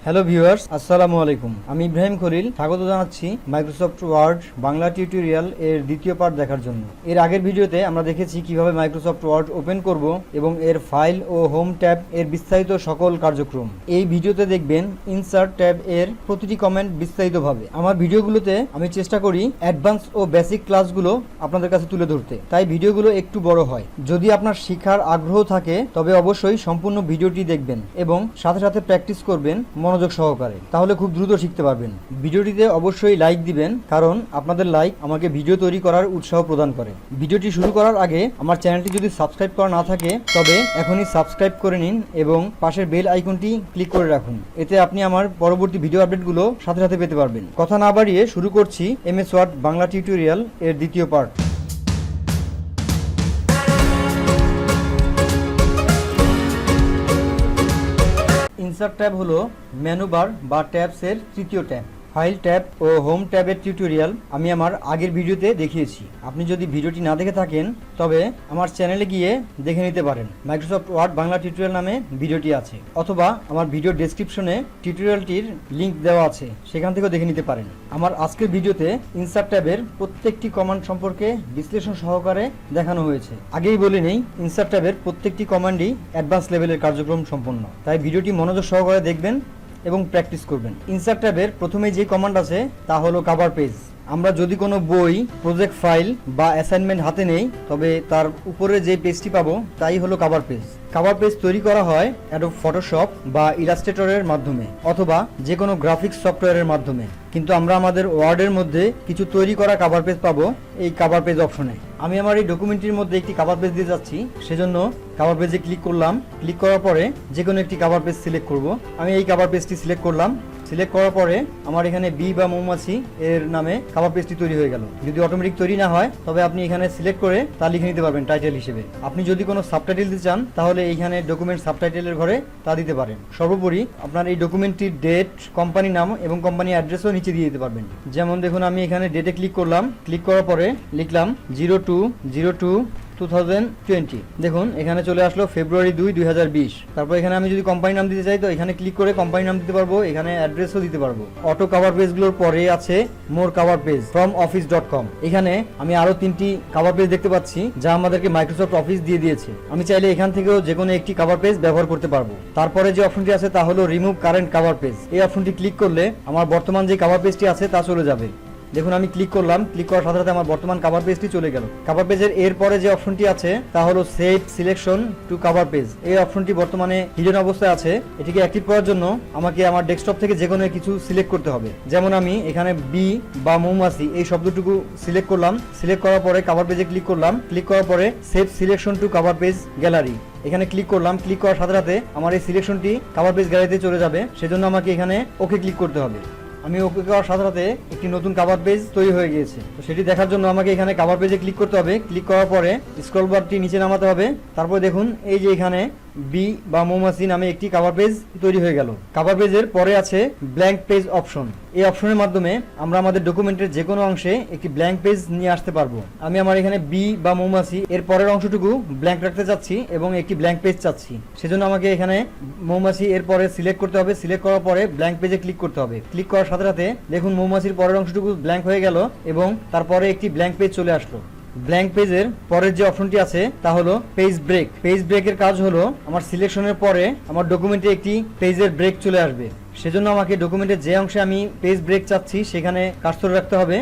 Hello viewers, আসসালামু আলাইকুম। আমি ইব্রাহিম খলিল স্বাগত জানাচ্ছি মাইক্রোসফট ওয়ার্ড বাংলা টিউটোরিয়াল এর দ্বিতীয় পার্ট দেখার জন্য। এর আগের ভিডিওতে আমরা দেখেছি কিভাবে মাইক্রোসফট ওয়ার্ড ওপেন করব এবং এর ফাইল ও হোম ট্যাব এর বিস্তারিত সকল কার্যক্রম। এই ভিডিওতে দেখবেন ইনসার্ট ট্যাব এর প্রতিটি কমেন্ট বিস্তারিতভাবে। আমার ভিডিওগুলোতে আমি চেষ্টা করি অ্যাডভান্স ও বেসিক ক্লাসগুলো আপনাদের কাছে তুলে ধরতে, তাই ভিডিওগুলো একটু বড় হয়। যদি আপনার শেখার আগ্রহ থাকে তবে অবশ্যই সম্পূর্ণ ভিডিওটি দেখবেন এবং সাথে সাথে প্র্যাকটিস করবেন মনোযোগ সহকারে, তাহলে খুব দ্রুত শিখতে পারবেন। ভিডিওটিতে অবশ্যই লাইক দিবেন, কারণ আপনাদের লাইক আমাকে ভিডিও তৈরি করার উৎসাহ প্রদান করে। ভিডিওটি শুরু করার আগে আমার চ্যানেলটি যদি সাবস্ক্রাইব করা না থাকে তবে এখনই সাবস্ক্রাইব করে নিন এবং পাশের বেল আইকনটি ক্লিক করে রাখুন। এতে আপনি আমার পরবর্তী ভিডিও আপডেটগুলো সাথে সাথে পেতে পারবেন। কথা না বাড়িয়ে শুরু করছি এমএস ওয়ার্ড বাংলা টিউটোরিয়াল এর দ্বিতীয় পার্ট। ইনসার্ট ট্যাব হলো মেনু বার বা ট্যাবস এর তৃতীয় ট্যাব। ফাইল ট্যাব ও হোম ট্যাবের টিউটোরিয়াল আমি আমার আগের ভিডিওতে দেখিয়েছি। আপনি যদি ভিডিওটি না দেখে থাকেন তবে আমার চ্যানেলে গিয়ে দেখে নিতে পারেন। মাইক্রোসফট ওয়ার্ড বাংলা টিউটোরিয়াল নামে ভিডিওটি আছে, অথবা আমার ভিডিও ডেসক্রিপশনে টিউটোরিয়ালটির লিংক দেওয়া আছে, সেখান থেকেও দেখে নিতে পারেন। আমার আজকের ভিডিওতে ইনসার্ট ট্যাবের প্রত্যেকটি কমান্ড সম্পর্কে বিশ্লেষণ সহকারে দেখানো হয়েছে। আগেই বলে নেই, ইনসার্ট ট্যাবের প্রত্যেকটি কমান্ডই অ্যাডভান্স লেভেলের কার্যক্রম সম্পন্ন, তাই ভিডিওটি মনোযোগ সহকারে দেখবেন এবং প্র্যাকটিস করবেন। ইনসার্ট ট্যাবের প্রথমেই যে কমান্ড আছে তা হলো কভার পেজ। আমরা যদি কোনো বই, প্রজেক্ট ফাইল বা অ্যাসাইনমেন্ট হাতে নেই তবে তার উপরে যে পেজটি পাবো তাই হলো কভার পেজ। কভার পেজ তৈরি করা হয় অ্যাডোব ফটোশপ বা ইলাস্ট্রেটরের মাধ্যমে অথবা যে কোনো গ্রাফিক্স সফটওয়্যারের মাধ্যমে, কিন্তু আমরা আমাদের ওয়ার্ডের মধ্যে কিছু তৈরি করা কভার পেজ পাবো এই কভার পেজ অপশনে। আমি আমার এই ডকুমেন্টটির মধ্যে একটি কভার পেজ দিয়ে যাচ্ছি, সেজন্য কভার পেজে ক্লিক করলাম। ক্লিক করার পরে যে কোনো একটি কভার পেজ সিলেক্ট করব। আমি এই কভার পেজটি সিলেক্ট করলাম। সিলেক্ট করার পরে আমার এখানে বি বা মৌমাছি এর নামে কভার পেজটি তৈরি হয়ে গেল। যদি অটোমেটিক তৈরি না হয় তবে আপনি এখানে সিলেক্ট করে তা লিখে নিতে পারবেন টাইটেল হিসেবে। আপনি যদি কোনো সাবটাইটেল দিতে চান তাহলে এইখানে ডকুমেন্ট সাবটাইটেলের ঘরে তা দিতে পারেন। সর্বোপরি আপনার এই ডকুমেন্টটির ডেট, কোম্পানি নাম এবং কোম্পানি অ্যাড্রেসও নিচে দিয়ে দিতে পারবেন। যেমন দেখুন, আমি এখানে ডেটে ক্লিক করলাম। ক্লিক করার পরে লিখলাম 02/02/2020। দেখুন এখানে চলে আসলো ফেব্রুয়ারি 2, 2020। তারপর এখানে আমি যদি কোম্পানি নাম দিতে চাই তো এখানে ক্লিক করে কোম্পানি নাম দিতে পারবো, এখানে অ্যাড্রেসও দিতে পারবো। অটো কভার পেজগুলোর পরে আছে মোর কভার পেজ ফ্রম office.com। এখানে আমি আরো 3টি কভার পেজ দেখতে পাচ্ছি যা আমাদেরকে মাইক্রোসফট অফিস দিয়ে দিয়েছে। আমি চাইলে এখান থেকেও যে কোনো একটি কভার পেজ ব্যবহার করতে পারবো। তারপরে যে অপশনটি আছে তা হলো রিমুভ কারেন্ট কভার পেজ। এই অপশনটি ক্লিক করলে আমার বর্তমান যে কভার পেজটি আছে তা চলে যাবে। দেখুন আমি ক্লিক করলাম। ক্লিক করার সাথে সাথে আমার বর্তমান কভার পেজটি চলে গেল। কভার পেজের এরপরে যে অপশনটি আছে তা হলো save selection to cover page. এই অপশনটি বর্তমানে হিডেন অবস্থায় আছে। এটিকে অ্যাক্টিভ করার জন্য আমাকে আমার ডেস্কটপ থেকে যে কোনো কিছু সিলেক্ট করতে হবে। যেমন আমি এখানে বি বা মৌমাছি এই শব্দটুকু সিলেক্ট করলাম। সিলেক্ট করার পরে কভার পেজে ক্লিক করলাম। ক্লিক করার পরে save selection to cover page gallery এখানে ক্লিক করলাম। ক্লিক করার সাথে সাথে আমার এই সিলেকশনটি কভার পেজ গ্যালারিতে চলে যাবে। সেজন্য আমাকে এখানে ওকে ক্লিক করতে হবে। আমি ওকে করার সাথে সাথে একটি নতুন কভার পেজ তৈরি হয়ে গিয়েছে। তো সেটি দেখার জন্য আমাকে এখানে কভার পেজে ক্লিক করতে হবে। ক্লিক করার পরে স্ক্রল বারটি নিচে নামাতে হবে। তারপর দেখুন এই যে এখানে বি বা মৌমাছি নামে একটি কভার পেজ তৈরি হয়ে গেল। কভার পেজের পরে আছে ব্ল্যাঙ্ক পেজ অপশন। এই অপশনের মাধ্যমে আমরা আমাদের ডকুমেন্টের যে কোনো অংশে একটি ব্ল্যাঙ্ক পেজ নিয়ে আসতে পারবো। আমি আমার এখানে বি বা মৌমাছি এর পরের অংশটুকু ব্ল্যাঙ্ক রাখতে চাচ্ছি এবং একটি ব্ল্যাঙ্ক পেজ চাচ্ছি। সেজন্য আমাকে এখানে মৌমাছি এর পরে সিলেক্ট করতে হবে। সিলেক্ট করার পরে ব্ল্যাঙ্ক পেজে ক্লিক করতে হবে। ক্লিক করার সাথে সাথে দেখুন মৌমাছির পরের অংশটুকু ব্ল্যাঙ্ক হয়ে গেল এবং তারপরে একটি ব্ল্যাঙ্ক পেজ চলে আসলো। ব্ল্যাঙ্ক পেজের পরের যে অপশনটি আছে তা হলো পেজ ব্রেক। পেজ ব্রেকের কাজ হলো আমার সিলেকশনের পরে আমার ডকুমেন্টে একটি পেজের ব্রেক চলে আসবে। সেজন্য আমাকে ডকুমেন্টের যে অংশে আমি পেজ ব্রেক চাচ্ছি সেখানে কার্সর রাখতে হবে,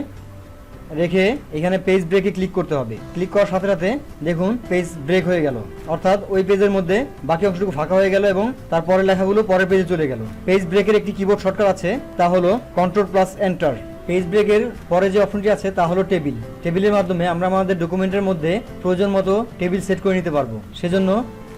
রেখে এখানে পেজ ব্রেকে ক্লিক করতে হবে। ক্লিক করার সাথে সাথে দেখুন পেজ ব্রেক হয়ে গেল, অর্থাৎ ওই পেজের মধ্যে বাকি অংশটুকু ফাঁকা হয়ে গেল এবং তারপরে লেখাগুলো পরের পেজে চলে গেল। পেজ ব্রেকের একটি কিবোর্ড শর্টকাট আছে তা হলো Ctrl+Enter। পেজ ব্রেকের পরে যে অপশনটি আছে তা হলো টেবিল। টেবিলের মাধ্যমে আমরা আমাদের ডকুমেন্টের মধ্যে প্রয়োজন মতো টেবিল সেট করে নিতে পারবো। সেজন্য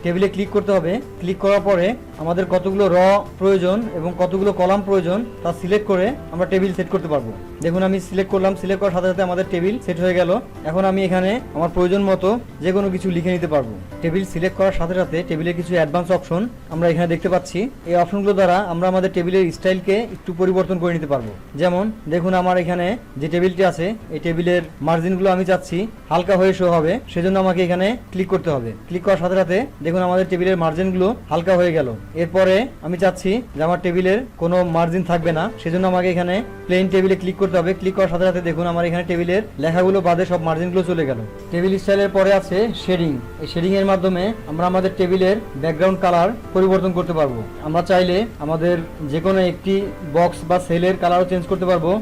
টেবিলে ক্লিক করতে হবে। ক্লিক করার পরে আমাদের কতগুলো র প্রয়োজন এবং কতগুলো কলাম প্রয়োজন তা সিলেক্ট করে আমরা টেবিল সেট করতে পারবো। দেখুন আমি সিলেক্ট করলাম। সিলেক্ট করার সাথে সাথে আমাদের টেবিল সেট হয়ে গেল। এখন আমি এখানে আমার প্রয়োজন মতো যে কোনো কিছু লিখে নিতে পারবো। টেবিল সিলেক্ট করার সাথে সাথে টেবিলের কিছু অ্যাডভান্স অপশন আমরা এখানে দেখতে পাচ্ছি। এই অপশনগুলো দ্বারা আমরা আমাদের টেবিলের স্টাইলকে একটু পরিবর্তন করে নিতে পারবো। যেমন দেখুন আমার এখানে যে টেবিলটি আছে এই টেবিলের মার্জিনগুলো আমি চাচ্ছি হালকা হয়ে শো হবে। সেজন্য আমাকে এখানে ক্লিক করতে হবে। ক্লিক করার সাথে সাথে দেখুন আমাদের টেবিলের মার্জিনগুলো হালকা হয়ে গেল। এরপরে আমি চাচ্ছি যে আমার টেবিলের কোনো মার্জিন থাকবে না, সেজন্য আমাকে এখানে প্লেন টেবিলে ক্লিক করতে হবে। ক্লিক করার সাথে সাথে দেখুন আমার এখানে টেবিলের লেখাগুলো বাদে সব মার্জিনগুলো চলে গেল। টেবিল স্টাইলের পরে আছে শেডিং। এই শেডিং এর মাধ্যমে আমরা আমাদের টেবিলের ব্যাকগ্রাউন্ড কালার পরিবর্তন করতে পারবো। আমরা চাইলে আমাদের যে কোনো একটি বক্স বা সেলের কালারও চেঞ্জ করতে পারবো।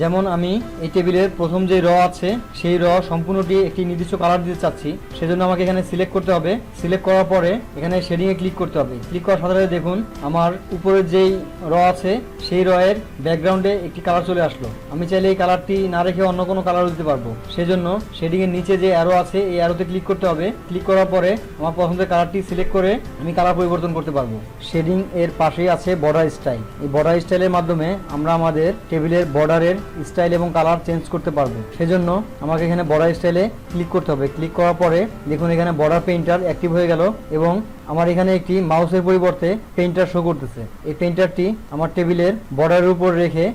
যেমন আমি এই টেবিলের প্রথম যে র আছে সেই র সম্পূর্ণটি একটি নির্দিষ্ট কালার দিতে চাচ্ছি, সেজন্য আমাকে এখানে সিলেক্ট করতে হবে। সিলেক্ট করার পরে এখানে শেডিংয়ে ক্লিক করতে হবে। ক্লিক করার সাথে সাথে দেখুন আমার উপরের যেই র আছে সেই রয়ের ব্যাকগ্রাউন্ডে একটি কালার চলে আসলো। আমি চাইলে এই কালারটি না রেখে অন্য কোনো কালারও দিতে পারবো, সেজন্য শেডিংয়ের নিচে যে অ্যারো আছে এই অ্যারোতে ক্লিক করতে হবে। ক্লিক করার পরে আমার পছন্দের কালারটি সিলেক্ট করে আমি কালার পরিবর্তন করতে পারবো। শেডিং এর পাশেই আছে বর্ডার স্টাইল। এই বর্ডার স্টাইলের মাধ্যমে আমরা আমাদের টেবিলের বর্ডারের স্টাইল এবং কালার চেঞ্জ করতে পারবো। সেজন্য আমাকে এখানে বর্ডার স্টাইলে ক্লিক করতে হবে। ক্লিক করার পরে দেখুন এখানে বর্ডার পেইন্টার অ্যাক্টিভ হয়ে গেল এবং আমার এখানে একটি মাউসের পরিবর্তে পেইন্টার শো করতেছে। এই পেইন্টারটি আমার টেবিলের বর্ডারের উপর রেখে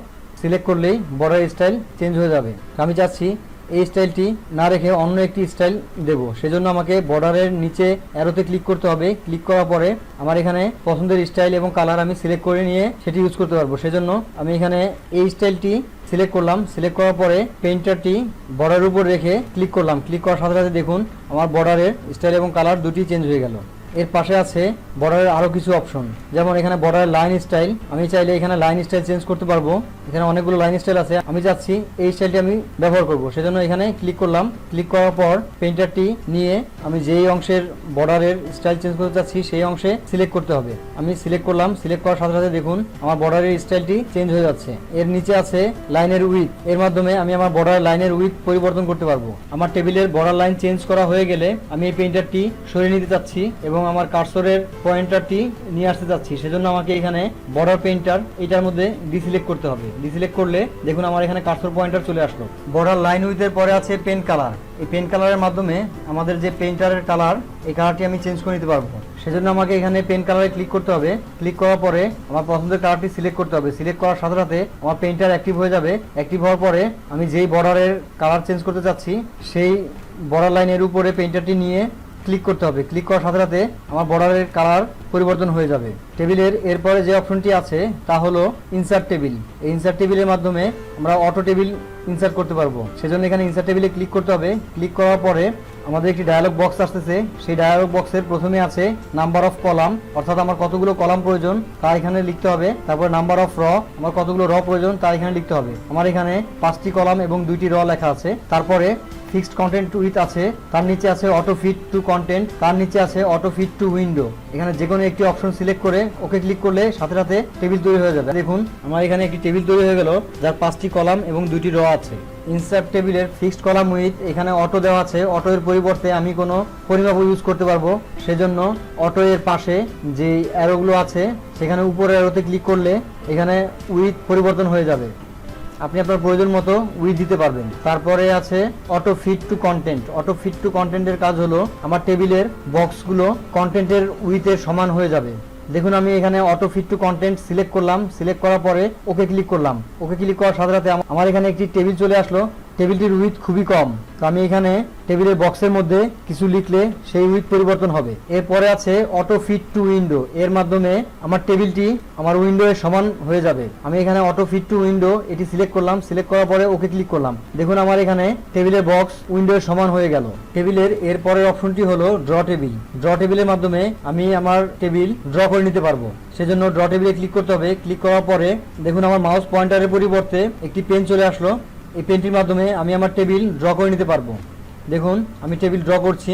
সিলেক্ট করলেই বর্ডার স্টাইল চেঞ্জ হয়ে যাবে। আমি চাচ্ছি এই স্টাইলটি না রেখে অন্য একটি স্টাইল দেব, সেজন্য আমাকে বর্ডারের নিচে অ্যারোতে ক্লিক করতে হবে। ক্লিক করার পরে আমার এখানে পছন্দের স্টাইল এবং কালার আমি সিলেক্ট করে নিয়ে সেটি ইউজ করতে পারবো। সেজন্য আমি এখানে এই স্টাইলটি সিলেক্ট করলাম। সিলেক্ট করার পরে পেইন্টারটি বর্ডারের উপর রেখে ক্লিক করলাম। ক্লিক করার সাথে সাথে দেখুন আমার বর্ডারের স্টাইল এবং কালার দুটি চেঞ্জ হয়ে গেল। এর পাশে আছে বর্ডারের আরও কিছু অপশন, যেমন এখানে বর্ডারের লাইন স্টাইল। আমি চাইলে এখানে লাইন স্টাইল চেঞ্জ করতে পারবো। এখানে অনেকগুলো লাইন স্টাইল আছে, আমি চাচ্ছি এই স্টাইলটি আমি ব্যবহার করব, সেজন্য এখানে ক্লিক করলাম। ক্লিক করার পর পেইন্টারটি নিয়ে আমি যেই অংশের বর্ডারের স্টাইল চেঞ্জ করতে চাচ্ছি সেই অংশে সিলেক্ট করতে হবে। আমি সিলেক্ট করলাম। সিলেক্ট করার সাথে সাথে দেখুন আমার বর্ডারের স্টাইলটি চেঞ্জ হয়ে যাচ্ছে। এর নিচে আছে লাইনের উইথ। এর মাধ্যমে আমি আমার বর্ডার লাইনের উইথ পরিবর্তন করতে পারবো। আমার টেবিলের বর্ডার লাইন চেঞ্জ করা হয়ে গেলে আমি এই পেইন্টারটি সরিয়ে নিতে চাচ্ছি এবং আমার কার্সরের পয়েন্টারটি নিয়ে আসতে চাচ্ছি, সেজন্য আমাকে এখানে বর্ডার পেইন্টার এটার মধ্যে ডিসিলেক্ট করতে হবে। ডিসিলেক্ট করলে দেখুন আমার এখানে কার্সর পয়েন্টার চলে আসলো। বর্ডার লাইন উইথের পরে আছে পেন কালার। এই পেন কালারের মাধ্যমে আমাদের যে পেইন্টারের কালার এই কালারটি আমি চেঞ্জ করে নিতে পারবো। সেজন্য আমাকে এখানে পেন কালারে ক্লিক করতে হবে। ক্লিক করার পরে আমার পছন্দের কালারটি সিলেক্ট করতে হবে। সিলেক্ট করার সাথে সাথে আমার পেইন্টার অ্যাক্টিভ হয়ে যাবে। অ্যাক্টিভ হওয়ার পরে আমি যেই বর্ডারের কালার চেঞ্জ করতে চাচ্ছি সেই বর্ডার লাইনের উপরে পেইন্টারটি নিয়ে ক্লিক করতে হবে। ক্লিক করার সাথে সাথে আমার বর্ডারের কালার পরিবর্তন হয়ে যাবে। টেবিলের এরপরে যে অপশনটি আছে তা হলো ইনসার্ট টেবিল। এই ইনসার্ট টেবিলের মাধ্যমে আমরা অটো টেবিল ইনসার্ট করতে পারবো। সেজন্য এখানে ইনসার্ট টেবিলে ক্লিক করতে হবে। ক্লিক করার পরে আমাদের একটি ডায়ালগ বক্স আসতেছে। সেই ডায়ালগ বক্সের প্রথমে আছে নাম্বার অফ কলাম, অর্থাৎ আমার কতগুলো কলাম প্রয়োজন তা এখানে লিখতে হবে। তারপর নাম্বার অফ র, আমার কতগুলো র প্রয়োজন তা এখানে লিখতে হবে। আমার এখানে 5টি কলাম এবং 2টি র লেখা আছে। তারপরে ফিক্সড কন্টেন্ট উইথ আছে, তার নিচে আছে অটো ফিট টু কন্টেন্ট, তার নিচে আছে অটো ফিট টু উইন্ডো। এখানে যে কোনো একটি অপশন সিলেক্ট করে ওকে ক্লিক করলে সাথে সাথে টেবিল তৈরি হয়ে যাবে। দেখুন আমার এখানে একটি টেবিল তৈরি হয়ে গেল যার 5টি কলাম এবং 2টি র আছে। ইনসার্ট টেবিলের ফিক্সড কলাম উইথ এখানে অটো দেওয়া আছে। অটো এর পরিবর্তে আমি কোনো পরিমাপও ইউজ করতে পারবো, সেজন্য অটো এর পাশে যে অ্যারোগুলো আছে সেখানে উপরে অ্যারোতে ক্লিক করলে এখানে উইথ পরিবর্তন হয়ে যাবে। আপনি আপনার প্রয়োজন মতো উইথ দিতে পারবেন। তারপরে আছে auto fit to content. Auto fit to কন্টেন্টের কাজ হলো আমার টেবিলের বক্সগুলো কন্টেন্টের উইথের সমান হয়ে যাবে। দেখুন আমি এখানে auto fit to content select করলাম। সিলেক্ট করার পরে ওকে ক্লিক করলাম। ওকে ক্লিক করার সাথে সাথে আমার এখানে একটি টেবিল চলে আসলো। টেবিলটির উইথ খুবই কম, তো আমি এখানে টেবিলের বক্সের মধ্যে কিছু লিখলে সেই উইথ পরিবর্তন হবে। এরপরে আছে অটো ফিট টু উইন্ডো। এর মাধ্যমে আমার টেবিলটি আমার উইন্ডো এর সমান হয়ে যাবে। আমি এখানে অটো ফিট টু উইন্ডো এটি সিলেক্ট করলাম। সিলেক্ট করার পরে ওকে ক্লিক করলাম। দেখুন আমার এখানে টেবিলের বক্স উইন্ডো এর সমান হয়ে গেল। টেবিলের এরপরের অপশনটি হলো ড্র টেবিল। ড্র টেবিলের মাধ্যমে আমি আমার টেবিল ড্র করে নিতে পারবো। সেজন্য ড্র টেবিলে ক্লিক করতে হবে। ক্লিক করার পরে দেখুন আমার মাউস পয়েন্টারের পরিবর্তে একটি পেন চলে আসলো। এই পেনটির মাধ্যমে আমি আমার টেবিল ড্র করে নিতে পারবো। দেখুন আমি টেবিল ড্র করছি।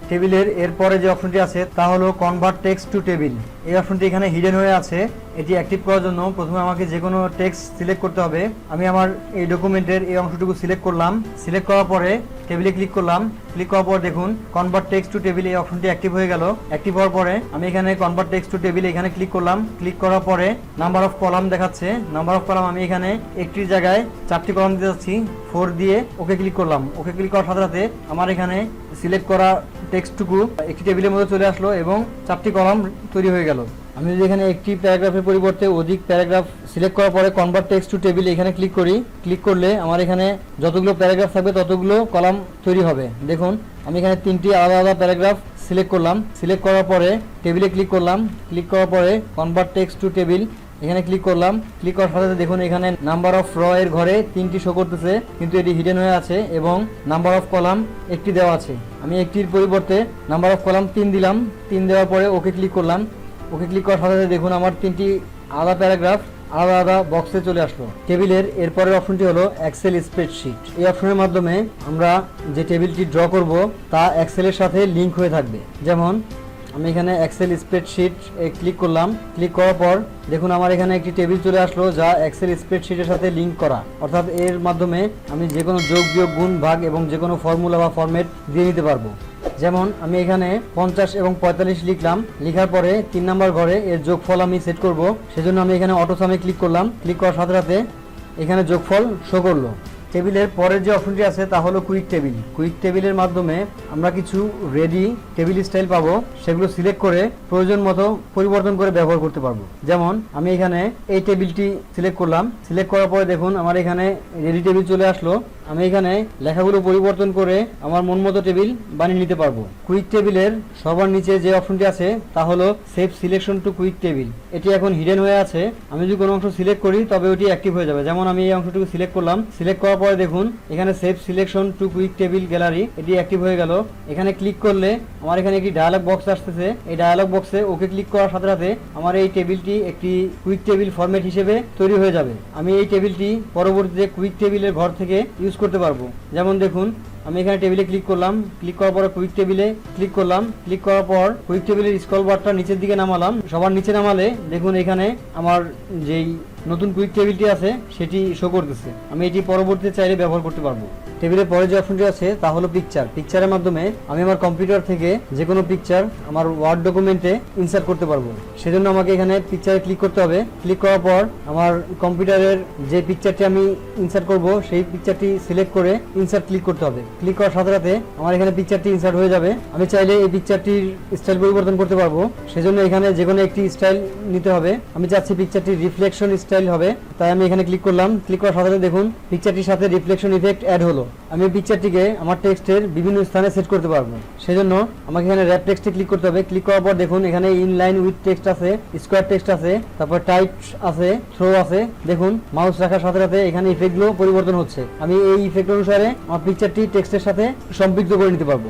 টেবিলের এরপরে যে অপশনটি আছে তা হলো কনভার্ট টেক্সট টু টেবিল। এই অপশনটি এখানে হিডেন হয়ে আছে। এটি অ্যাক্টিভ করার জন্য প্রথমে আমাকে যে কোনো টেক্সট সিলেক্ট করতে হবে। আমি আমার এই ডকুমেন্টের এই অংশটুকু সিলেক্ট করলাম। সিলেক্ট করার পরে টেবিলে ক্লিক করলাম। ক্লিক করার পর দেখুন কনভার্ট টেক্সট টু টেবিল এই অপশনটি অ্যাক্টিভ হয়ে গেল। অ্যাক্টিভ হওয়ার পরে আমি এখানে কনভার্ট টেক্সট টু টেবিল এখানে ক্লিক করলাম। ক্লিক করার পরে নাম্বার অফ কলাম দেখাচ্ছে। নাম্বার অফ কলাম আমি এখানে একটির জায়গায় 4টি কলাম দিতে যাচ্ছি। 4 দিয়ে ওকে ক্লিক করলাম। ওকে ক্লিক করার সাথে সাথে আমার এখানে সিলেক্ট করা টেক্সটটুকু একটি টেবিলের মধ্যে চলে আসলো এবং 4টি কলাম তৈরি হয়ে গেল। আমি যদি এখানে একটি প্যারাগ্রাফের পরিবর্তে অধিক প্যারাগ্রাফ সিলেক্ট করার পরে কনভার্ট টেক্সট টু টেবিল এখানে ক্লিক করি, ক্লিক করলে আমার এখানে যতগুলো প্যারাগ্রাফ থাকবে ততগুলো কলাম তৈরি হবে। দেখুন আমি এখানে 3টি আলাদা আলাদা প্যারাগ্রাফ সিলেক্ট করলাম, সিলেক্ট করার পরে টেবিলে ক্লিক করলাম, ক্লিক করার পরে কনভার্ট টেক্সট টু টেবিল এখানে ক্লিক করলাম। ক্লিক করার সাথে দেখুন এখানে নাম্বার অফ র এর ঘরে 3টি শো করতেছে, কিন্তু এটি হিডেন হয়ে আছে এবং নাম্বার অফ কলাম একটি দেওয়া আছে। আমি একটির পরিবর্তে নাম্বার অফ কলাম 3 দিলাম। 3 দেওয়ার পরে ওকে ক্লিক করলাম। ওকে ক্লিক করার সাথে দেখুন আমার 3টি আলাদা প্যারাগ্রাফ আলাদা আলাদা বক্সে চলে আসলো। টেবিলের এরপরের অপশনটি হলো এক্সেল স্প্রেডশিট। এই অপশনের মাধ্যমে আমরা যে টেবিলটি ড্র করব তা এক্সেলের সাথে লিঙ্ক হয়ে থাকবে। যেমন আমি এখানে এক্সেল স্প্রেডশিট ক্লিক করলাম। ক্লিক করার পর দেখুন আমার এখানে একটি টেবিল চলে আসলো যা এক্সেল স্প্রেডশিটের সাথে লিঙ্ক করা, অর্থাৎ এর মাধ্যমে আমি যে কোনো যোগ বিয়োগ গুণ ভাগ এবং যে কোনো ফর্মুলা বা ফরম্যাট দিয়ে নিতে পারবো। যেমন আমি এখানে 50 এবং 45 লিখলাম, লেখার পরে 3 নম্বর ঘরে এর যোগফল আমি সেট করব। সেজন্য আমি এখানে অটো সামে ক্লিক করলাম। ক্লিক করার সাথে সাথে এখানে যোগফল শো করলো। টেবিলের পরের যে অপশনটি আছে তা হলো কুইক টেবিল। কুইক টেবিলের মাধ্যমে আমরা কিছু রেডি টেবিল স্টাইল পাবো, সেগুলো সিলেক্ট করে প্রয়োজন মতো পরিবর্তন করে ব্যবহার করতে পারবো। যেমন আমি এখানে এই টেবিলটি সিলেক্ট করলাম। সিলেক্ট করার পরে দেখুন আমার এখানে রেডি টেবিল চলে আসলো। আমি এখানে লেখাগুলো পরিবর্তন করে আমার মন মতো টেবিল বানিয়ে নিতে পারবো। কুইক টেবিলের সবার নিচে যে অপশনটি আছে তা হলো save selection to quick table. এটি এখন হিডেন হয়ে আছে, আমি যদি কোনো অংশ সিলেক্ট করি তবে ওটি অ্যাক্টিভ হয়ে যাবে। যেমন আমি এই অংশটুকু সিলেক্ট করলাম। সিলেক্ট করার পরে দেখুন এখানে save selection to quick table gallery, এটি অ্যাক্টিভ হয়ে গেল। এখানে ক্লিক করলে আমার এখানে একটি ডায়ালগ বক্স আসতেছে। এই ডায়ালগ বক্সে ওকে ক্লিক করার সাথে সাথে আমার এই টেবিলটি একটি কুইক টেবিল ফরম্যাট হিসেবে তৈরি হয়ে যাবে। আমি এই টেবিলটি পরবর্তীতে কুইক টেবিলের ঘর থেকে ইউজ করতে পারবো। যেমন দেখুন আমি এখানে টেবিলে ক্লিক করলাম। ক্লিক করার পরে কুইক টেবিলে ক্লিক করলাম। ক্লিক করার পর কুইক টেবিলের স্ক্রল বারটা নিচের দিকে নামালাম। সবার নিচে নামালে দেখুন এখানে আমার যেই নতুন কুইক টেবিলটি আছে সেটি শো করতেছে। আমি এটি পরবর্তীতে চাইলে ব্যবহার করতে পারবো। টেবিলের পরে যে অপশনটি আছে তা হলো পিকচার। পিকচারের মাধ্যমে আমি আমার কম্পিউটার থেকে যে কোনো পিকচার আমার ওয়ার্ড ডকুমেন্টে ইনসার্ট করতে পারবো। সেজন্য আমাকে এখানে পিকচারে ক্লিক করতে হবে। ক্লিক করার পর আমার কম্পিউটারের যে পিকচারটি আমি ইনসার্ট করব সেই পিকচারটি সিলেক্ট করে ইনসার্ট ক্লিক করতে হবে। ক্লিক করার সাথে সাথে আমার এখানে পিকচারটি ইনসার্ট হয়ে যাবে। আমি চাইলে এই পিকচারটির স্টাইল পরিবর্তন করতে পারবো। সেজন্য এখানে যে কোনো একটি স্টাইল নিতে হবে। আমি চাচ্ছি পিকচারটির রিফ্লেকশন স্টাইল হবে, তাই আমি এখানে ক্লিক করলাম। ক্লিক করার সাথে সাথে দেখুন পিকচারটির সাথে রিফ্লেকশন ইফেক্ট অ্যাড হলো। আমি পিকচারটিকে আমার টেক্সটের বিভিন্ন স্থানে সেট করতে পারবো। সেজন্য আমাকে এখানে র্যাপ টেক্সটে ক্লিক করতে হবে। ক্লিক করার পর দেখুন এখানে ইনলাইন উইথ টেক্সট আছে, স্কোয়ার টেক্সট আছে, তারপর টাইপ আছে, থ্রো আছে। দেখুন মাউস রাখার সাথে সাথে এখানে ইফেক্টগুলো পরিবর্তন হচ্ছে। আমি এই ইফেক্ট অনুসারে আমার পিকচারটি টেক্সটের সাথে সম্পৃক্ত করে নিতে পারবো।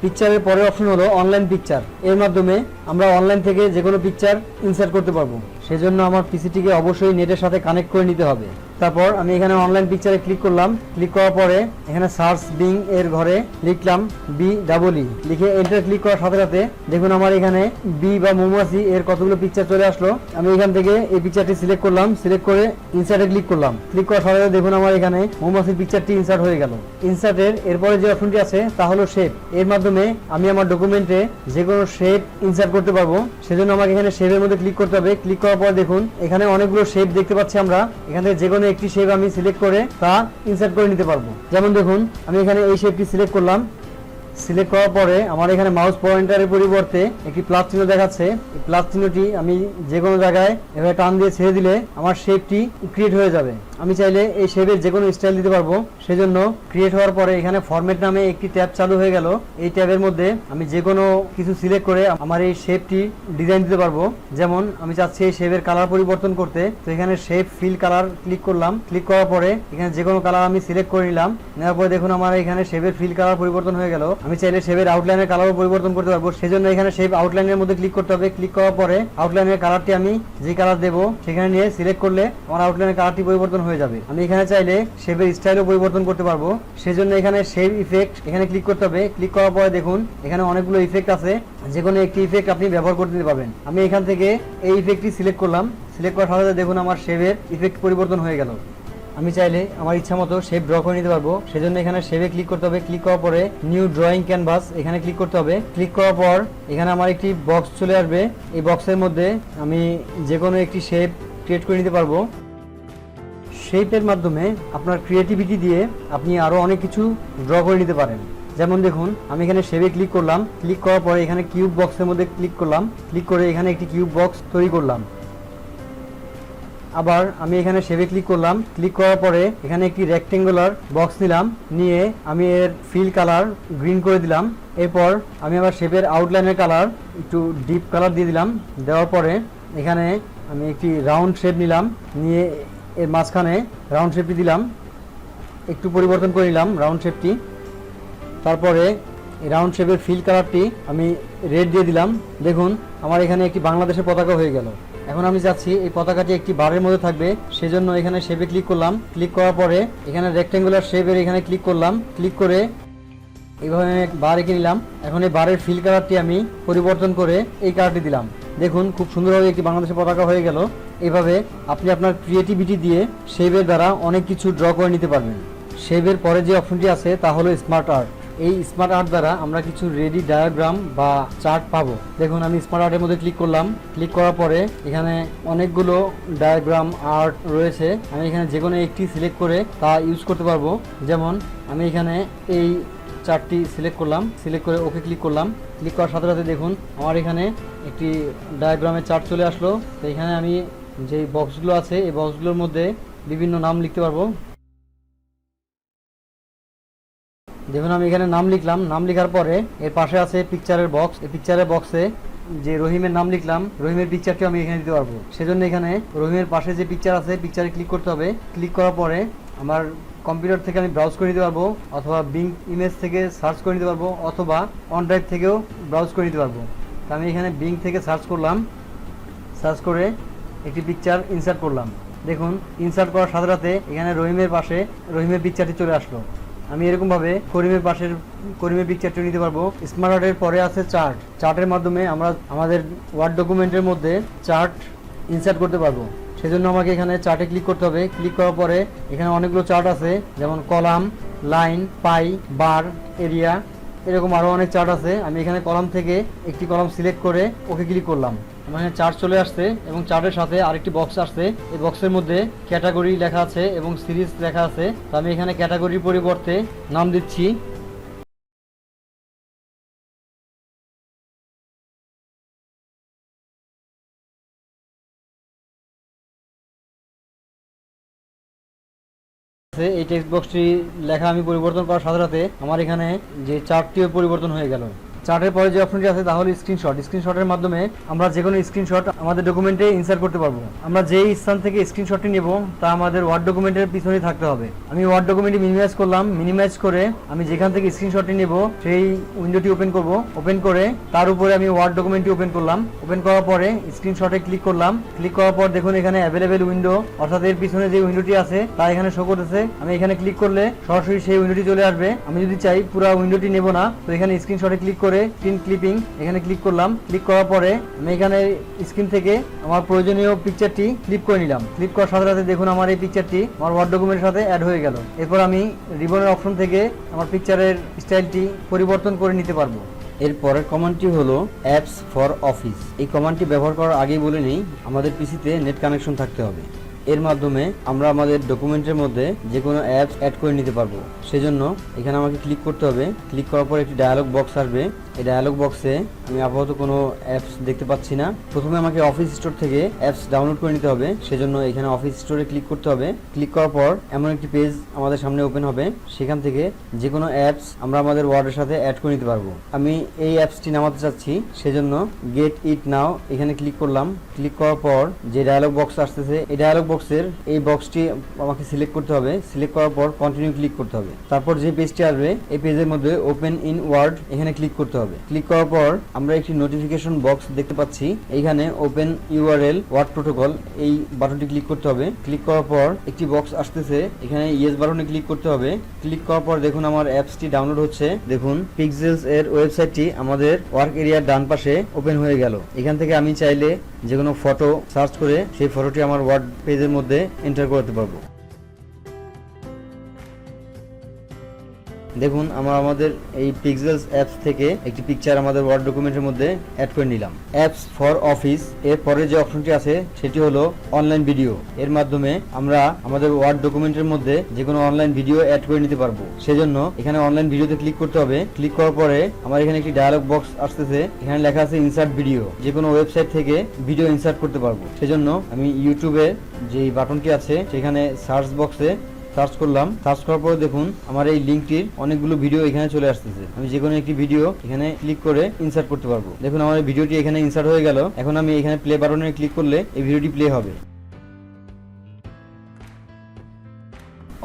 পিকচারের পরের অপশন হলো অনলাইন পিকচার। এর মাধ্যমে আমরা অনলাইন থেকে যে কোনো পিকচার ইনসার্ট করতে পারবো। সেজন্য আমার পিসিটিকে অবশ্যই নেটের সাথে কানেক্ট করে নিতে হবে। তারপর আমি এখানে অনলাইন পিকচারে ক্লিক করলাম। ক্লিক করার পরে এখানে সার্চ বিং এর ঘরে লিখলাম BEE, লিখে এন্টার ক্লিক করার সাথে সাথে দেখুন আমার এখানে বি বা মৌমাছি এর কতগুলো পিকচার চলে আসলো। আমি এখান থেকে এই পিকচারটি সিলেক্ট করলাম। সিলেক্ট করে ইনসার্টে ক্লিক করলাম। ক্লিক করার সাথে সাথে দেখুন আমার এখানে মৌমাছির পিকচারটি ইনসার্ট হয়ে গেল। ইনসার্টের এরপরে যে অপশনটি আছে তা হলো শেপ। এর মাধ্যমে আমি আমার ডকুমেন্টে যে কোনো শেপ ইনসার্ট করতে পারবো। সেজন্য আমাকে এখানে শেপের মধ্যে ক্লিক করতে হবে। ক্লিক করার পর দেখুন এখানে অনেকগুলো শেপ দেখতে পাচ্ছি আমরা। এখান থেকে যে কোনো একটি শেপ আমি সিলেক্ট করে তা ইনসার্ট করে নিতে পারবো। যেমন দেখুন আমি এখানে এই শেপটি সিলেক্ট করলাম। সিলেক্ট করার পরে আমার এখানে মাউস পয়েন্টারের পরিবর্তে একটি প্লাস চিহ্ন দেখাচ্ছে। এই প্লাস চিহ্নটি আমি যে কোনো জায়গায় এভাবে টান দিয়ে ছেড়ে দিলে আমার শেপটি ক্রিয়েট হয়ে যাবে। আমি চাইলে এই শেপের যে কোনো স্টাইল দিতে পারবো। সেজন্য ক্রিয়েট হওয়ার পরে এখানে ফরম্যাট নামে একটি ট্যাব চালু হয়ে গেল। এই ট্যাবের মধ্যে আমি যে কোনো কিছু সিলেক্ট করে আমার এই শেপটি ডিজাইন দিতে পারবো। যেমন আমি চাচ্ছি এই শেপের কালার পরিবর্তন করতে, তো এখানে শেপ ফিল কালার ক্লিক করলাম। ক্লিক করার পরে এখানে যে কোনো কালার আমি সিলেক্ট করে নিলাম। নেওয়ার পরে দেখুন আমার এখানে শেপের ফিল কালার পরিবর্তন হয়ে গেল। আমি চাইলে শেপের আউটলাইনের কালারও পরিবর্তন করতে পারবো। সেজন্য এখানে শেপ আউটলাইনের মধ্যে ক্লিক করতে হবে। ক্লিক করার পরে আউটলাইনের কালারটি আমি যে কালার দেবো সেখানে নিয়ে সিলেক্ট করলে আমার আউটলাইনের কালারটি পরিবর্তন হয়ে যাবে। আমি এখানে চাইলে শেপের স্টাইলও পরিবর্তন করতে পারবো। সেজন্য এখানে শেপ ইফেক্ট এখানে ক্লিক করতে হবে। ক্লিক করার পরে দেখুন এখানে অনেকগুলো ইফেক্ট আছে, যে কোনো একটি ইফেক্ট আপনি ব্যবহার করতে পারবেন। আমি এখান থেকে এই ইফেক্টটি সিলেক্ট করলাম। সিলেক্ট করার সাথে দেখুন আমার শেপের ইফেক্ট পরিবর্তন হয়ে গেল। আমি চাইলে আমার ইচ্ছা মতো শেপ ড্র করে নিতে পারবো। সেজন্য এখানে শেপে ক্লিক করতে হবে। ক্লিক করার পরে নিউ ড্রয়িং ক্যানভাস এখানে ক্লিক করতে হবে। ক্লিক করার পর এখানে আমার একটি বক্স চলে আসবে। এই বক্সের মধ্যে আমি যে কোনো একটি শেপ ক্রিয়েট করে নিতে পারবো। শেপের মাধ্যমে আপনার ক্রিয়েটিভিটি দিয়ে আপনি আরও অনেক কিছু ড্র করে নিতে পারেন। যেমন দেখুন আমি এখানে শেপে ক্লিক করলাম। ক্লিক করার পরে এখানে কিউব বক্সের মধ্যে ক্লিক করলাম। ক্লিক করে এখানে একটি কিউব বক্স তৈরি করলাম। আবার আমি এখানে শেপে ক্লিক করলাম, ক্লিক করার পরে এখানে একটি রেক্টেঙ্গুলার বক্স নিলাম, নিয়ে আমি এর ফিল কালার গ্রিন করে দিলাম। এরপর আমি আবার শেপের আউটলাইনের কালার একটু ডিপ কালার দিয়ে দিলাম। দেওয়ার পরে এখানে আমি একটি রাউন্ড শেপ নিলাম, নিয়ে এর মাঝখানে রাউন্ড শেপটি দিলাম, একটু পরিবর্তন করে নিলাম রাউন্ড শেপটি। তারপরে এই রাউন্ড শেপের ফিল কালারটি আমি রেড দিয়ে দিলাম। দেখুন আমার এখানে একটি বাংলাদেশের পতাকা হয়ে গেল। এখন আমি চাচ্ছি এই পতাকাটি একটি বারের মধ্যে থাকবে, সেজন্য এখানে শেপে ক্লিক করলাম। ক্লিক করার পরে এখানে রেক্টেঙ্গুলার শেপের এখানে ক্লিক করলাম, ক্লিক করে এইভাবে বার এঁকে নিলাম। এখন এই বারের ফিল কালারটি আমি পরিবর্তন করে এই কালারটি দিলাম। দেখুন খুব সুন্দরভাবে একটি বাংলাদেশের পতাকা হয়ে গেল। এইভাবে আপনি আপনার ক্রিয়েটিভিটি দিয়ে শেপের দ্বারা অনেক কিছু ড্র করে নিতে পারবেন। শেপের পরে যে অপশনটি আছে তা হলো স্মার্ট আর্ট। এই স্মার্ট আর্ট দ্বারা আমরা কিছু রেডি ডায়াগ্রাম বা চার্ট পাবো। দেখুন আমি স্মার্ট আর্টের মধ্যে ক্লিক করলাম, ক্লিক করার পরে এখানে অনেকগুলো ডায়াগ্রাম আর্ট রয়েছে। আমি এখানে যে কোনো একটি সিলেক্ট করে তা ইউজ করতে পারবো। যেমন আমি এখানে এই চার্টটি সিলেক্ট করলাম, সিলেক্ট করে ওকে ক্লিক করলাম। ক্লিক করার সাথে সাথে দেখুন আমার এখানে একটি ডায়াগ্রামের চার্ট চলে আসলো। তো এখানে আমি যে বক্সগুলো আছে এই বক্সগুলোর মধ্যে বিভিন্ন নাম লিখতে পারবো। দেখুন আমি এখানে নাম লিখলাম, নাম লেখার পরে এর পাশে আছে পিকচারের বক্স। এই পিকচারের বক্সে যে রহিমের নাম লিখলাম, রহিমের পিকচারটি আমি এখানে দিতে পারবো। সেজন্য এখানে রহিমের পাশে যে পিকচার আছে পিকচারে ক্লিক করতে হবে। ক্লিক করার পরে আমার কম্পিউটার থেকে আমি ব্রাউজ করে নিতে পারবো, অথবা বিং ইমেজ থেকে সার্চ করে নিতে পারবো, অথবা অন ড্রাইভ থেকেও ব্রাউজ করে নিতে পারবো। তো আমি এখানে বিং থেকে সার্চ করলাম, সার্চ করে একটি পিকচার ইনসার্ট করলাম। দেখুন ইনসার্ট করার সাথে সাথে এখানে রহিমের পাশে রহিমের পিকচারটি চলে আসলো। আমি এরকমভাবে করিমের পিকচারটি নিতে পারবো। স্মার্ট আর্টের পরে আছে চার্ট। চার্টের মাধ্যমে আমরা আমাদের ওয়ার্ড ডকুমেন্টের মধ্যে চার্ট ইনসার্ট করতে পারবো। সেজন্য আমাকে এখানে চার্টে ক্লিক করতে হবে। ক্লিক করার পরে এখানে অনেকগুলো চার্ট আছে, যেমন কলাম, লাইন, পাই, বার, এরিয়া, এরকম আরও অনেক চার্ট আছে। আমি এখানে কলাম থেকে একটি কলাম সিলেক্ট করে ওকে ক্লিক করলাম। আমার এখানে চার্ট চলে আসছে এবং চার্টের সাথে আরেকটি বক্স আসছে। এই বক্সের মধ্যে ক্যাটাগরি লেখা আছে এবং সিরিজ লেখা আছে। তো আমি এখানে ক্যাটাগরির পরিবর্তে নাম দিচ্ছি এই টেক্সট বক্সটি লেখা আমি পরিবর্তন করার সাথে সাথে আমার এখানে যে চার্টটিও পরিবর্তন হয়ে গেল। চার্টের পরে যে অপশনটি আছে তাহলে স্ক্রিনশট। স্ক্রিনশটের মাধ্যমে আমরা যে কোনো স্ক্রিনশট আমাদের ডকুমেন্টে ইনসার্ট করতে পারবো। আমরা যেই স্থান থেকে স্ক্রিনশটটি নেব তা আমাদের ওয়ার্ড ডকুমেন্টের পিছনেই থাকতে হবে। আমি ওয়ার্ড ডকুমেন্টটি মিনিমাইজ করলাম, মিনিমাইজ করে আমি যেখান থেকে স্ক্রিনশটটি নেব সেই উইন্ডোটি ওপেন করব। ওপেন করে তার উপরে আমি ওয়ার্ড ডকুমেন্টটি ওপেন করলাম। ওপেন করার পরে স্ক্রিনশটে ক্লিক করলাম। ক্লিক করার পর দেখুন এখানে অ্যাভেলেবেল উইন্ডো, অর্থাৎ এর পিছনে যে উইন্ডোটি আছে তা এখানে শো করতেছে। আমি এখানে ক্লিক করলে সরাসরি সেই উইন্ডোটি চলে আসবে। আমি যদি চাই পুরো উইন্ডোটি নেব না, তো এখানে স্ক্রিনশটে ক্লিক করে স্ক্রিন ক্লিপিং এখানে ক্লিক করলাম। ক্লিক করার পরে আমি এখানে স্ক্রিন থেকে আমার প্রয়োজনীয় পিকচারটি ক্লিপ করে নিলাম। ক্লিপ করার সাথে সাথে দেখুন আমার এই পিকচারটি আমার ওয়ার্ড ডকুমেন্টের সাথে অ্যাড হয়ে গেল। এরপর আমি রিবনের অপশন থেকে আমার পিকচারের স্টাইলটি পরিবর্তন করে নিতে পারবো। এর পরের কমান্ডটি হলো অ্যাপস ফর অফিস। এই কমান্ডটি ব্যবহার করার আগেই বলে নেই আমাদের পিসিতে নেট কানেকশন থাকতে হবে। এর মাধ্যমে আমরা আমাদের ডকুমেন্টের মধ্যে যে কোনো অ্যাপস অ্যাড করে নিতে পারবো। সেজন্য এখানে আমাকে ক্লিক করতে হবে। ক্লিক করার পর একটি ডায়ালগ বক্স আসবে। এই ডায়ালগ বক্সে আমি আপাতত কোনো অ্যাপস দেখতে পাচ্ছি না। প্রথমে আমাকে অফিস স্টোর থেকে অ্যাপস ডাউনলোড করে নিতে হবে। সেজন্য এখানে অফিস স্টোরে ক্লিক করতে হবে। ক্লিক করার পর এমন একটি পেজ আমাদের সামনে ওপেন হবে। সেখান থেকে যে কোনো অ্যাপস আমরা আমাদের ওয়ার্ডের সাথে অ্যাড করে নিতে পারবো। আমি এই অ্যাপসটি নামাতে চাচ্ছি, সেজন্য গেট ইট নাও এখানে ক্লিক করলাম। ক্লিক করার পর যে ডায়ালগ বক্স আসতেছে এই ডায়ালগ বক্সের এই বক্সটি আমাকে সিলেক্ট করতে হবে। সিলেক্ট করার পর কন্টিনিউ ক্লিক করতে হবে। তারপর যে পেজটি আসবে এই পেজের মধ্যে ওপেন ইন ওয়ার্ড এখানে ক্লিক করতে হবে। ক্লিক করার পর আমরা একটি নোটিফিকেশন বক্স দেখতে পাচ্ছি। এইখানে ওপেন ইউআরএল ওয়ার্ড প্রোটোকল এই বাটনটি ক্লিক করতে হবে। ক্লিক করার পর একটি বক্স আসতেছে, এখানে ইয়েস বাটনে ক্লিক করতে হবে। ক্লিক করার পর দেখুন আমার অ্যাপসটি ডাউনলোড হচ্ছে। দেখুন পিক্সেলস এর ওয়েবসাইটটি আমাদের ওয়ার্ক এরিয়ার ডান পাশে ওপেন হয়ে গেল। এখান থেকে আমি চাইলে যে কোনো ফটো সার্চ করে সেই ফটোটি আমার ওয়ার্ড পেজের মধ্যে এন্টার করতে পারবো। দেখুন আমরা আমাদের এই পিক্সেলস অ্যাপস থেকে একটি পিকচার আমাদের ওয়ার্ড ডকুমেন্টের মধ্যে অ্যাড করে নিলাম। অ্যাপস ফর অফিস এর পরে যে অপশনটি আছে সেটি হলো অনলাইন ভিডিও। এর মাধ্যমে আমরা আমাদের ওয়ার্ড ডকুমেন্টের মধ্যে যে কোনো অনলাইন ভিডিও অ্যাড করে নিতে পারবো। সেজন্য এখানে অনলাইন ভিডিওতে ক্লিক করতে হবে। ক্লিক করার পরে আমার এখানে একটি ডায়ালগ বক্স আসতেছে, এখানে লেখা আছে ইনসার্ট ভিডিও। যে কোনো ওয়েবসাইট থেকে ভিডিও ইনসার্ট করতে পারবো। সেজন্য আমি ইউটিউবে যে বাটনটি আছে সেখানে সার্চ বক্সে সার্চ করলাম। সার্চ করার পরে দেখুন আমার এই লিঙ্কটির অনেকগুলো ভিডিও এখানে চলে আসতেছে। আমি যে কোনো একটি ভিডিও এখানে ক্লিক করে ইনসার্ট করতে পারবো। দেখুন আমার এই ভিডিওটি এখানে ইনসার্ট হয়ে গেল। এখন আমি এখানে প্লে বাটনে ক্লিক করলে এই ভিডিওটি প্লে হবে।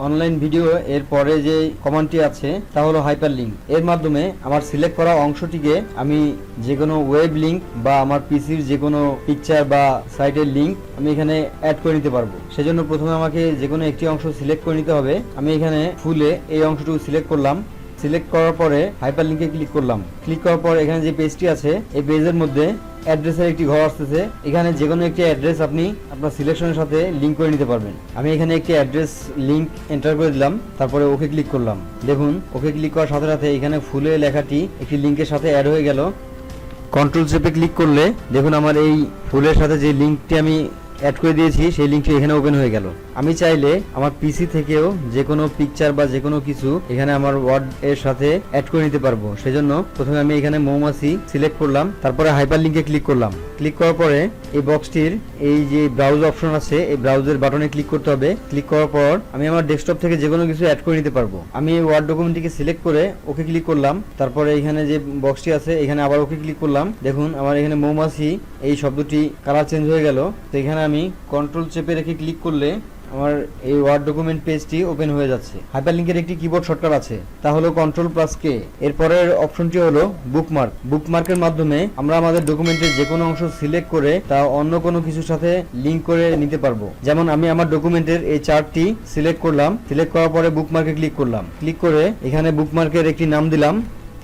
অনলাইন ভিডিও এর পরে যে কমান্ডটি আছে তা হলো হাইপার লিঙ্ক। এর মাধ্যমে আমার সিলেক্ট করা অংশটিকে আমি যে কোনো ওয়েব লিঙ্ক বা আমার পিসির যে কোনো পিকচার বা সাইটের লিঙ্ক আমি এখানে অ্যাড করে নিতে পারবো। সেজন্য প্রথমে আমাকে যে কোনো একটি অংশ সিলেক্ট করে নিতে হবে। আমি এখানে ফুলে এই অংশটুকু সিলেক্ট করলাম। সিলেক্ট করার পরে হাইপার লিঙ্কে ক্লিক করলাম। ক্লিক করার পর এখানে যে পেজটি আছে এই পেজের মধ্যে অ্যাড্রেসের একটি ঘর আসতেছে। এখানে যে কোনো একটি অ্যাড্রেস আপনি আপনার সিলেকশনের সাথে লিঙ্ক করে নিতে পারবেন। আমি এখানে একটি অ্যাড্রেস লিঙ্ক এন্টার করে দিলাম, তারপরে ওকে ক্লিক করলাম। দেখুন ওকে ক্লিক করার সাথে সাথে এখানে ফুলে লেখাটি একটি লিঙ্কের সাথে অ্যাড হয়ে গেল। কন্ট্রোল চেপে ক্লিক করলে দেখুন আমার এই ফুলের সাথে যে লিঙ্কটি আমি অ্যাড করে দিয়েছি সেই লিঙ্কটি এখানে ওপেন হয়ে গেল। আমি চাইলে আমার পিসি থেকেও যে কোনো পিকচার বা যে কোনো কিছু এখানে আমার ওয়ার্ড এর সাথে অ্যাড করে নিতে পারবো। সেজন্য প্রথমে আমি এখানে মৌমাছি সিলেক্ট করলাম, তারপরে হাইপার লিঙ্কে ক্লিক করলাম। ক্লিক করার পরে এই বক্সটির এই যে ব্রাউজ অপশন আছে এই ব্রাউজের বাটনে ক্লিক করতে হবে। ক্লিক করার পর আমি আমার ডেস্কটপ থেকে যে কোনো কিছু অ্যাড করে নিতে পারবো। আমি এই ওয়ার্ড ডকুমেন্টটিকে সিলেক্ট করে ওকে ক্লিক করলাম। তারপরে এখানে যে বক্সটি আছে এখানে আবার ওকে ক্লিক করলাম। দেখুন আমার এখানে মৌমাছি এই শব্দটি কালার চেঞ্জ হয়ে গেল। তো এখানে আমি কন্ট্রোল চেপে রেখে ক্লিক করলে আমার এই ওয়ার্ড ডকুমেন্ট পেজটি ওপেন হয়ে যাচ্ছে। হাইপারলিংকের একটি কিবোর্ড শর্টকাট আছে, তা হলো Ctrl+K। এরপরের অপশনটি হলো বুকমার্ক। বুকমার্কের মাধ্যমে আমরা আমাদের ডকুমেন্টের যে কোনো অংশ সিলেক্ট করে তা অন্য কোনো কিছুর সাথে লিংক করে নিতে পারবো। যেমন আমি আমার ডকুমেন্টের এই চার্টটি সিলেক্ট করলাম। সিলেক্ট করার পরে বুকমার্কে ক্লিক করলাম। ক্লিক করে এখানে বুকমার্কের একটি নাম দিলাম,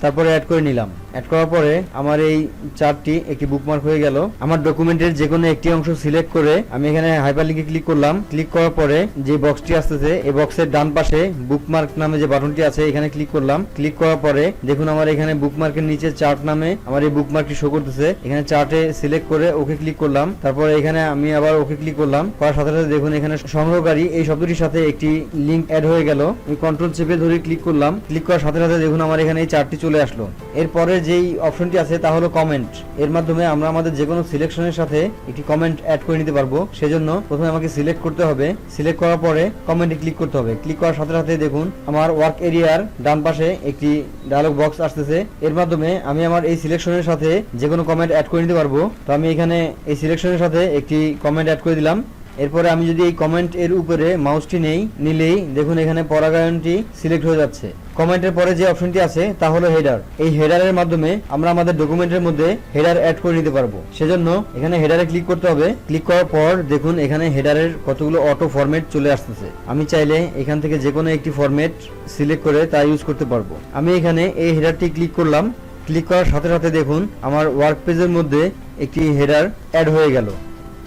তারপরে অ্যাড করে নিলাম। অ্যাড করার পরে আমার এই চার্টটি একটি বুকমার্ক হয়ে গেল। আমার ডকুমেন্টের যে কোনো একটি অংশ সিলেক্ট করে আমি এখানে হাইপারলিংকে ক্লিক করলাম। ক্লিক করার পরে যে বক্সটি আসতেছে এই বক্সের ডান পাশে বুকমার্ক নামে যে বাটনটি আছে এখানে ক্লিক করলাম। ক্লিক করার পরে দেখুন আমার এখানে বুকমার্কের নিচে চার্ট নামে আমার এই বুকমার্কটি শো করতেছে। এখানে চার্টে সিলেক্ট করে ওকে ক্লিক করলাম। তারপরে এখানে আমি আবার ওকে ক্লিক করলাম। করার সাথে সাথে দেখুন এখানে সংগ্রহকারী এই শব্দটির সাথে একটি লিংক অ্যাড হয়ে গেল। আমি কন্ট্রোল চেপে ধরে ক্লিক করলাম। ক্লিক করার সাথে সাথে দেখুন আমার এখানে এই চার্টটি চলে আসলো। এরপরে যেই অপশনটি আছে তা হলো কমেন্ট। এর মাধ্যমে আমরা আমাদের যে কোনো সিলেকশনের সাথে একটি কমেন্ট অ্যাড করে নিতে পারবো। সেজন্য প্রথমে আমাকে সিলেক্ট করতে হবে। সিলেক্ট করার পরে কমেন্টে ক্লিক করতে হবে। ক্লিক করার সাথে সাথে দেখুন আমার ওয়ার্ক এরিয়ার ডান পাশে একটি ডায়লগ বক্স আসতেছে। এর মাধ্যমে আমি আমার এই সিলেকশনের সাথে যে কোনো কমেন্ট অ্যাড করে নিতে পারবো। তো আমি এখানে এই সিলেকশনের সাথে একটি কমেন্ট অ্যাড করে দিলাম। এরপরে আমি যদি এই কমেন্ট এর উপরে মাউসটি নিলেই দেখুন এখানে পরাগায়নটি সিলেক্ট হয়ে যাচ্ছে। কমেন্টের পরে যে অপশনটি আছে তা হলো হেডার। এই হেডারের মাধ্যমে আমরা আমাদের ডকুমেন্টের মধ্যে হেডার অ্যাড করে নিতে পারবো। সেজন্য এখানে হেডারে ক্লিক করতে হবে। ক্লিক করার পর দেখুন এখানে হেডারের কতগুলো অটো ফরম্যাট চলে আসতেছে। আমি চাইলে এখান থেকে যে কোনো একটি ফরম্যাট সিলেক্ট করে তা ইউজ করতে পারবো। আমি এখানে এই হেডারটি ক্লিক করলাম। ক্লিক করার সাথে সাথে দেখুন আমার ওয়ার্ক পেজের মধ্যে একটি হেডার অ্যাড হয়ে গেল।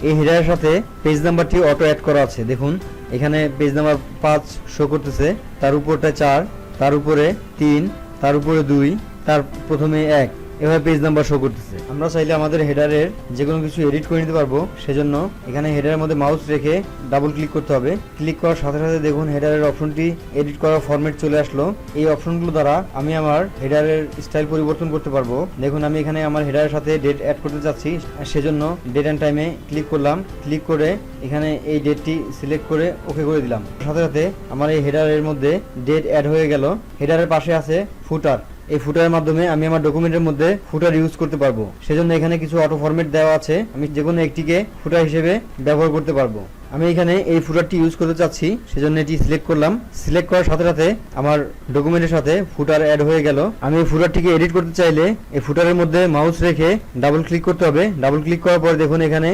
এই হেডারের সাথে পেজ নাম্বারটি অটো অ্যাড করা আছে। দেখুন এখানে পেজ নাম্বার 5 শো করতেছে, তার উপরটা 4, তার উপরে 3, তার উপরে 2, তার প্রথমে 1, এভাবে পেজ নাম্বার শো করতেছে। আমরা চাইলে আমাদের হেডারের যে কোনো কিছু এডিট করে নিতে পারবো। সেজন্য এখানে হেডারের মধ্যে মাউস রেখে ডাবল ক্লিক করতে হবে। ক্লিক করার সাথে সাথে দেখুন হেডারের অপশনটি এডিট করার ফরম্যাট চলে আসলো। এই অপশনগুলো দ্বারা আমি আমার হেডারের স্টাইল পরিবর্তন করতে পারবো। দেখুন আমি এখানে আমার হেডারের সাথে ডেট অ্যাড করতে চাচ্ছি, সেজন্য ডেট অ্যান্ড টাইমে ক্লিক করলাম। ক্লিক করে এখানে এই ডেটটি সিলেক্ট করে ওকে করে দিলাম। সাথে সাথে আমার এই হেডারের মধ্যে ডেট অ্যাড হয়ে গেল। হেডারের পাশে আছে ফুটার। এই ফুটারের মাধ্যমে আমি আমার ডকুমেন্টের মধ্যে ফুটার ইউজ করতে পারবো। সেজন্য এখানে কিছু অটো ফরম্যাট দেওয়া আছে, আমি যে কোনো একটিকে ফুটার হিসেবে ব্যবহার করতে পারবো। আমি এখানে এই ফুটারটি ইউজ করতে চাচ্ছি, সেজন্য এটি সিলেক্ট করলাম। সিলেক্ট করার সাথে সাথে আমার ডকুমেন্টের সাথে ফুটার অ্যাড হয়ে গেল। আমি এই ফুটারটিকে এডিট করতে চাইলে এই ফুটারের মধ্যে মাউস রেখে ডাবল ক্লিক করতে হবে। ডাবল ক্লিক করার পর দেখুন এখানে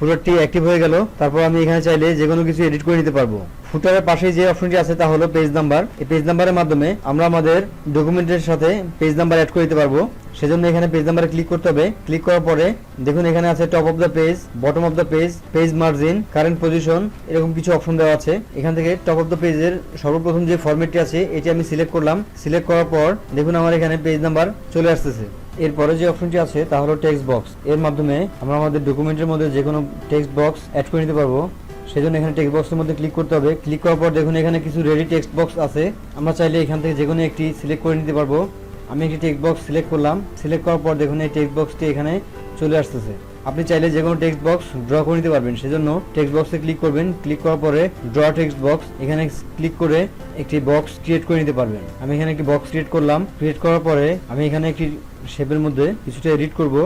ফুটারটি অ্যাক্টিভ হয়ে গেল। তারপর আমি এখানে চাইলে যে কোনো কিছু এডিট করে নিতে পারবো। ফুটারের পাশে যে অপশনটি আছে তা হলো পেজ নাম্বার। এই পেজ নাম্বারের মাধ্যমে আমরা আমাদের ডকুমেন্টের সাথে পেজ নাম্বার অ্যাড করে দিতে পারবো। সেজন্য এখানে পেজ নাম্বারে ক্লিক করতে হবে। ক্লিক করার পরে দেখুন এখানে আছে top of the page, bottom of the page, page margin, current position, এরকম কিছু অপশন দেওয়া আছে। এখান থেকে টপ অফ দ্য পেজের সর্বপ্রথম যে ফরম্যাটটি আছে এটি আমি সিলেক্ট করলাম। সিলেক্ট করার পর দেখুন আমার এখানে পেজ নাম্বার চলে আসতেছে। এরপরে যে অপশনটি আছে তা হলো টেক্সট বক্স। এর মাধ্যমে আমরা আমাদের ডকুমেন্টের মধ্যে যে কোনো টেক্সট বক্স অ্যাড করে নিতে পারবো। সেজন্য এখানে টেক্সট বক্সের মধ্যে ক্লিক করতে হবে। ক্লিক করার পর দেখুন এখানে কিছু রেডি টেক্সট বক্স আছে। আমরা চাইলে এখান থেকে যে কোনো একটি সিলেক্ট করে নিতে পারবো। আমি একটি টেক্সট বক্স সিলেক্ট করলাম। সিলেক্ট করার পর দেখুন এই টেক্সট বক্সটি এখানে চলে আসতেছে। আপনি চাইলে যে কোনো টেক্সট বক্স ড্র করে নিতে পারবেন। সেজন্য টেক্সট বক্সে ক্লিক করবেন। ক্লিক করার পরে ড্র টেক্সট বক্স এখানে ক্লিক করে একটি বক্স ক্রিয়েট করে নিতে পারবেন। আমি এখানে একটি বক্স ক্রিয়েট করলাম। ক্রিয়েট করার পরে আমি এখানে একটি শেপের মধ্যে কিছুটা এডিট করব।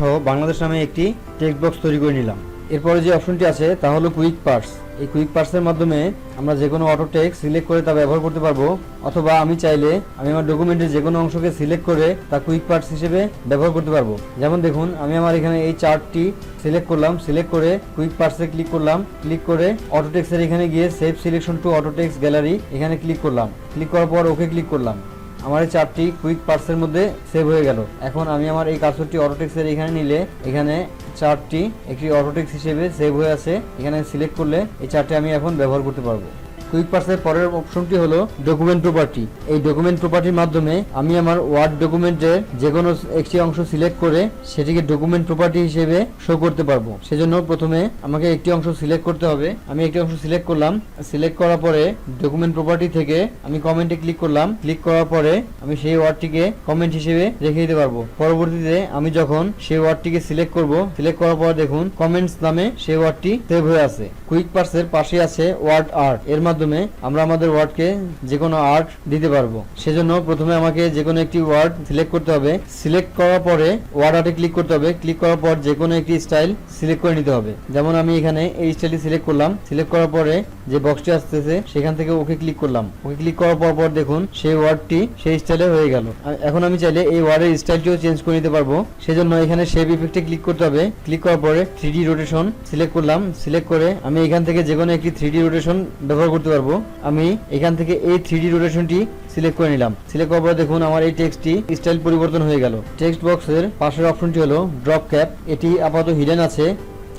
সহ বাংলাদেশ নামে একটি টেক্সট বক্স তৈরি করে নিলাম। এরপরে যে অপশনটি আছে তা হলো কুইক পার্স। এই কুইক পার্সের মাধ্যমে আমরা যে কোনো অটো টেক্সট সিলেক্ট করে তা ব্যবহার করতে পারবো, অথবা আমি চাইলে আমি আমার ডকুমেন্টের যে কোনো অংশকে সিলেক্ট করে তা কুইক পার্স হিসেবে ব্যবহার করতে পারবো। যেমন দেখুন আমি আমার এখানে এই চার্টটি সিলেক্ট করলাম। সিলেক্ট করে কুইক পার্সে ক্লিক করলাম। ক্লিক করে অটো টেক্সটের এখানে গিয়ে save selection to auto text gallery এখানে ক্লিক করলাম। ক্লিক করার পর ওকে ক্লিক করলাম। আমার এই চার্টটি কুইক পার্সের মধ্যে সেভ হয়ে গেল। এখন আমি আমার এই কার্সরটি অটোটেক্সের এখানে নিলে এখানে চার্টটি একটি অটোটেক্স হিসেবে সেভ হয়ে আছে। এখানে সিলেক্ট করলে এই চার্টটি আমি এখন ব্যবহার করতে পারবো। কুইক পার্সের পরের অপশনটি হলো ডকুমেন্ট প্রপার্টি। এই ডকুমেন্ট প্রপার্টির মাধ্যমে আমি আমার ওয়ার্ড ডকুমেন্টের যে কোনো একটি অংশ সিলেক্ট করে সেটিকে ডকুমেন্ট প্রপার্টি হিসেবে শো করতে পারবো। সেজন্য প্রথমে আমাকে একটি অংশ সিলেক্ট করতে হবে। আমি একটি অংশ সিলেক্ট করলাম। সিলেক্ট করার পরে ডকুমেন্ট প্রপার্টি থেকে আমি কমেন্টে ক্লিক করলাম। ক্লিক করার পরে আমি সেই ওয়ার্ডটিকে কমেন্ট হিসেবে রেখে দিতে পারবো। পরবর্তীতে আমি যখন সেই ওয়ার্ডটিকে সিলেক্ট করব, সিলেক্ট করার পর দেখুন কমেন্টস নামে সেই ওয়ার্ডটি সেভ হয়ে আছে। কুইক পার্সের পাশে আছে ওয়ার্ড আর্ট। এর মাধ্যমে আমরা আমাদের ওয়ার্ডকে যে কোনো আর্ট দিতে পারবো। সেজন্য প্রথমে আমাকে যে কোনো একটি ওয়ার্ড সিলেক্ট করতে হবে। সিলেক্ট করার পরে ওয়ার্ড আর্টে ক্লিক করতে হবে। ক্লিক করার পর যে কোনো একটি স্টাইল সিলেক্ট করে নিতে হবে। যেমন আমি এখানে এই স্টাইলটি সিলেক্ট করলাম। সিলেক্ট করার পরে যে বক্সটি আসতেছে সেখান থেকে ওকে ক্লিক করলাম। ওকে ক্লিক করার পর দেখুন সেই ওয়ার্ডটি সেই স্টাইলে হয়ে গেল। এখন আমি চাইলে এই ওয়ার্ডের স্টাইলটিও চেঞ্জ করে নিতে পারবো। সেজন্য এখানে শেপ ইফেক্টে ক্লিক করতে হবে। ক্লিক করার পরে 3D রোটেশন সিলেক্ট করলাম। সিলেক্ট করে আমি এখান থেকে যে কোনো একটি 3D রোটেশন ব্যবহার করতে পারবো। আমি এখান থেকে এই 3D রোটেশনটি সিলেক্ট করে নিলাম। সিলেক্ট করার পর দেখুন আমার এই টেক্সটটি স্টাইল পরিবর্তন হয়ে গেল। টেক্সট বক্সের পাশের অপশনটি হলো ড্রপ ক্যাপ। এটি আপাতত হিডেন আছে।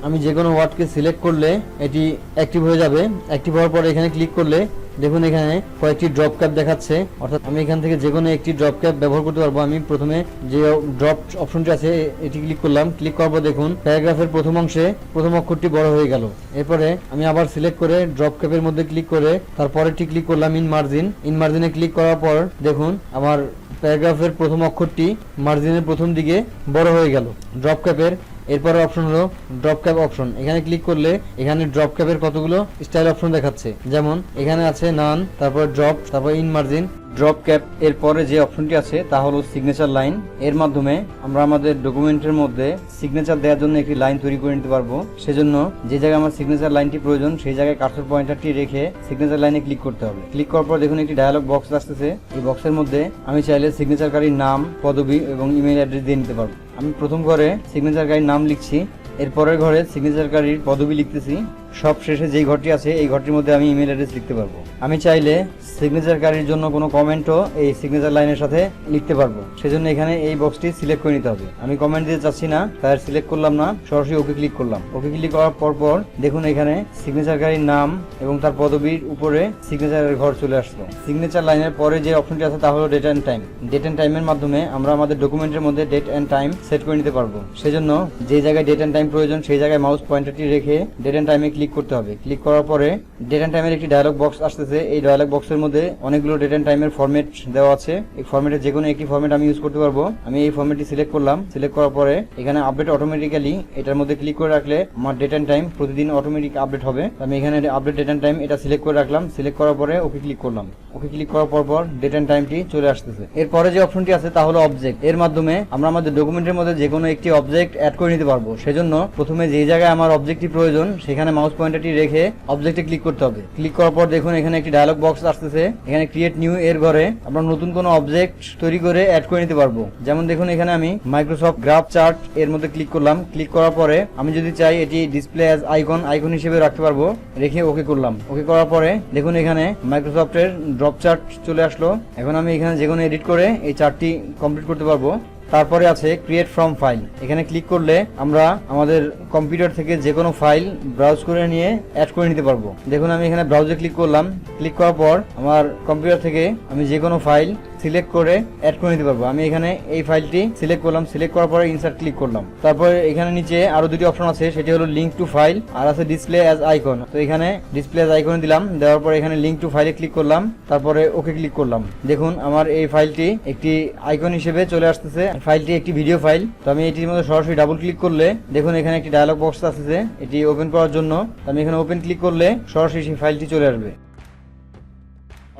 আমি যে কোনো ওয়ার্ডকে সিলেক্ট করলে এটি অ্যাক্টিভ হয়ে যাবে। অ্যাক্টিভ হওয়ার পর এখানে ক্লিক করলে দেখুন এখানে কয়েকটি ড্রপ ক্যাপ দেখাচ্ছে। অর্থাৎ আমি এখান থেকে যে কোনো একটি ড্রপ ক্যাপ ব্যবহার করতে পারবো। আমি প্রথমে যে ড্রপ অপশনটি আছে এটি ক্লিক করলাম। ক্লিক করার পর দেখুন প্যারাগ্রাফের প্রথম অংশে প্রথম অক্ষরটি বড় হয়ে গেল। এরপরে আমি আবার সিলেক্ট করে ড্রপ ক্যাপের মধ্যে ক্লিক করে তারপরেরটি ক্লিক করলাম ইন মার্জিন। ইন মার্জিনে ক্লিক করার পর দেখুন আমার প্যারাগ্রাফের প্রথম অক্ষরটি মার্জিনের প্রথম দিকে বড় হয়ে গেল ড্রপ ক্যাপের। এরপর অপশন হলো ড্রপ ক্যাপ অপশন। এখানে ক্লিক করলে এখানে ড্রপ ক্যাপের কতগুলো স্টাইল অপশন দেখাচ্ছে। যেমন এখানে আছে নান, তারপর ড্রপ, তারপর ইন মার্জিন, ড্রপ ক্যাপ। এরপরে যে অপশনটি আছে তা হলো সিগনেচার লাইন। এর মাধ্যমে আমরা আমাদের ডকুমেন্টের মধ্যে সিগনেচার দেওয়ার জন্য একটি লাইন তৈরি করে নিতে পারবো। সেজন্য যে জায়গায় আমার সিগনেচার লাইনটি প্রয়োজন সেই জায়গায় কার্সর পয়েন্টারটি রেখে সিগনেচার লাইনে ক্লিক করতে হবে। ক্লিক করার পর দেখুন একটি ডায়ালগ বক্স আসতেছে। এই বক্সের মধ্যে আমি চাইলে সিগনেচারকারীর নাম, পদবি এবং ইমেল অ্যাড্রেস দিয়ে নিতে পারবো। আমি প্রথম ঘরে সিগনেচারকারীর নাম লিখছি। এরপরের ঘরে সিগনেচারকারীর পদবি লিখতেছি। সব শেষে যেই ঘরটি আছে এই ঘরটির মধ্যে আমি ইমেল অ্যাড্রেস লিখতে পারবো। আমি চাইলে সিগনেচারকারীর জন্য কোনো কমেন্টও এই সিগনেচার লাইনের সাথে লিখতে পারবো। সেজন্য এখানে এই বক্সটি সিলেক্ট করে নিতে হবে। আমি কমেন্ট দিতে চাচ্ছি না, তাই সিলেক্ট করলাম না, সরাসরি ওকে ক্লিক করলাম। ওকে ক্লিক করার পর দেখুন এখানে সিগনেচারকারীর নাম এবং তার পদবির উপরে সিগনেচারের ঘর চলে আসলো। সিগনেচার লাইনের পরে যে অপশনটি আছে তা হলো date and time. Date and টাইমের মাধ্যমে আমরা আমাদের ডকুমেন্টের মধ্যে ডেট অ্যান্ড টাইম সেট করে নিতে পারবো। সেজন্য যে জায়গায় ডেট অ্যান্ড টাইম প্রয়োজন সেই জায়গায় মাউস পয়েন্টারটি রেখে ডেট অ্যান্ড টাইমে ক্লিক ক্লিক করতে হবে। ক্লিক করার পরে ডেট অ্যান্ড টাইমের একটি ডায়লগ বক্স আসতেছে। এই ডায়লগ বক্সের মধ্যে অনেকগুলো ডেট অ্যান্ড টাইমের ফরম্যাট দেওয়া আছে। এই ফরম্যাটের যে কোনো একটি ফরম্যাট আমি ইউজ করতে পারবো। আমি এই ফরম্যাটটি সিলেক্ট করলাম। সিলেক্ট করার পরে এখানে আপডেট অটোমেটিক্যালি এটার মধ্যে ক্লিক করে রাখলে আমার ডেট অ্যান্ড টাইম প্রতিদিন অটোমেটিক আপডেট হবে। আমি এখানে আপডেট ডেট অ্যান্ড টাইম এটা সিলেক্ট করে রাখলাম। সিলেক্ট করার পরে ওকে ক্লিক করলাম। ওকে ক্লিক করার পর ডেট অ্যান্ড টাইমটি চলে আসতেছে। এরপরে যে অপশনটি আছে তা হলো অবজেক্ট। এর মাধ্যমে আমরা আমাদের ডকুমেন্টের মধ্যে যে কোনো একটি অবজেক্ট অ্যাড করে নিতে পারবো। সেজন্য প্রথমে যে জায়গায় আমার অবজেক্টটি প্রয়োজন সেখানে মাউস পয়েন্টারটি রেখে অবজেক্টে ক্লিক করতে হবে। ক্লিক করার পর দেখুন এখানে একটি ডায়লগ বক্স আসতেছে। এখানে ক্রিয়েট নিউ এর ঘরে আমরা নতুন কোনো অবজেক্ট তৈরি করে অ্যাড করে নিতে পারবো। যেমন দেখুন এখানে আমি মাইক্রোসফট গ্রাফ চার্ট এর মধ্যে ক্লিক করলাম। ক্লিক করার পরে আমি যদি চাই এটি ডিসপ্লে অ্যাজ আইকন হিসেবে রাখতে পারবো। রেখে ওকে করলাম। ওকে করার পরে দেখুন এখানে মাইক্রোসফটের ড্রপ চার্ট চলে আসলো। এখন আমি এখানে যে কোনো এডিট করে এই চার্টটি কমপ্লিট করতে পারবো। তারপরে আছে ক্রিয়েট ফ্রম ফাইল। এখানে ক্লিক করলে আমরা আমাদের কম্পিউটার থেকে যে কোনো ফাইল ব্রাউজ করে নিয়ে অ্যাড করে নিতে পারবো। দেখুন আমি এখানে ব্রাউজে ক্লিক করলাম। ক্লিক করার পর আমার কম্পিউটার থেকে আমি যে কোনো ফাইল সিলেক্ট করে অ্যাড করে নিতে পারবো। আমি এখানে এই ফাইলটি সিলেক্ট করলাম। সিলেক্ট করার পরে ইনসার্ট ক্লিক করলাম। তারপরে এখানে নিচে আরো দুটি অপশন আছে, সেটি হলো লিঙ্ক টু ফাইল আর আছে ডিসপ্লে অ্যাজ আইকন। তো এখানে ডিসপ্লে অ্যাজ আইকন দিলাম। দেওয়ার পরে এখানে লিঙ্ক টু ফাইলে ক্লিক করলাম। তারপরে ওকে ক্লিক করলাম। দেখুন আমার এই ফাইলটি একটি আইকন হিসেবে চলে আসতেছে। ফাইলটি একটি ভিডিও ফাইল। তো আমি এটির মধ্যে সরাসরি ডাবল ক্লিক করলে দেখুন এখানে একটি ডায়লগ বক্স আসছে এটি ওপেন করার জন্য। আমি এখানে ওপেন ক্লিক করলে সরাসরি সেই ফাইলটি চলে আসবে।